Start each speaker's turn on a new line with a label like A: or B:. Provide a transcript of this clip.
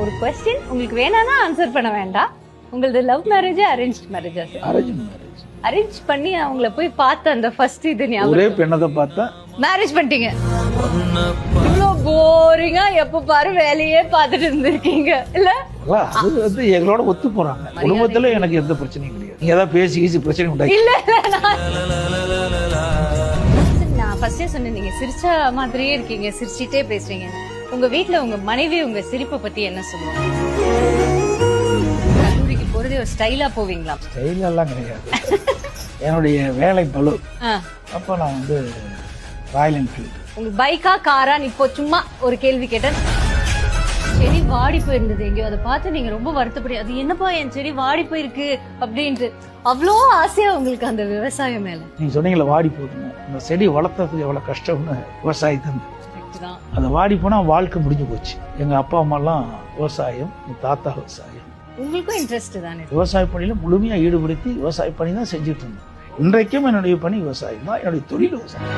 A: ஒரு क्वेश्चन உங்களுக்கு வேணானா ஆன்சர் பண்ண வேண்டாம். உங்களது லவ் மேரேஜ் அரேஞ்ச்ட் மேரேஜா சார்?
B: Arrange marriage.
A: அரேஞ்ச் பண்ணி அவங்கள போய் பார்த்த அந்த ஃபர்ஸ்ட் இது ஞாபகம்.
B: ஒரே பெண்ணை தான் பார்த்தா
A: மேரேஜ் பண்ணிட்டீங்க. இவ்வளோ போரிங்கா எப்ப பாரு வேலையே பார்த்துட்டு இருந்திருக்கீங்க இல்ல?
B: அது வந்து எங்களோட ஒத்து போறாங்க. குடும்பத்துல எனக்கு எந்த பிரச்சனையும் கிடையாது. நீங்க ஏதாவது பேசி பிரச்சனை உண்டாக்கி
A: இல்ல நான் ஃபர்ஸ்டே சொன்னேன், நீங்க சிரிச்ச மாதிரியே இருக்கீங்க, சிரிச்சிட்டே பேசுறீங்க. உங்க வீட்ல உங்க மனைவி உங்க சிரிப்பை பத்தி என்ன சொல்லுவாங்க? கல்லூரிக்கு போறதே ஒரு ஸ்டைலா போவீங்களா?
B: ஸ்டைல் எல்லாம் கிடையாது. என்னுடைய வேலை பளு. அப்ப நான் வந்து ராயல் என்ஃபீல்டு.
A: உங்க பைக்கா காரா? இப்போ சும்மா ஒரு கேள்வி கேட்டேன். செடி வாடி போயிருந்தது எங்கேயோ, அதை பார்த்து நீங்க ரொம்ப வருத்தப்படி, அது என்னப்பா என் செடி வாடி போயிருக்கு அப்படின்ட்டு அவ்வளோ ஆசையா உங்களுக்கு அந்த விவசாயம் மேல?
B: நீங்க சொன்னீங்களா வாடி போகுதுன்னு, அந்த செடி வளர்த்ததுக்கு எவ்வளவு கஷ்டம்னு விவசாயத்தை அந்த வாடி போனா வாழ்க்கை முடிஞ்சு போச்சு. எங்க அப்பா அம்மா எல்லாம் விவசாயம், தாத்தா விவசாயம்.
A: உங்களுக்கும் இன்ட்ரெஸ்ட் தானே?
B: விவசாய பணியில முழுமையா ஈடுபடுத்தி விவசாய பணி தான் செஞ்சுட்டு இருந்தேன். இன்றைக்கும் என்னுடைய பணி விவசாயம் தான், என்னுடைய தொழில் விவசாயம்.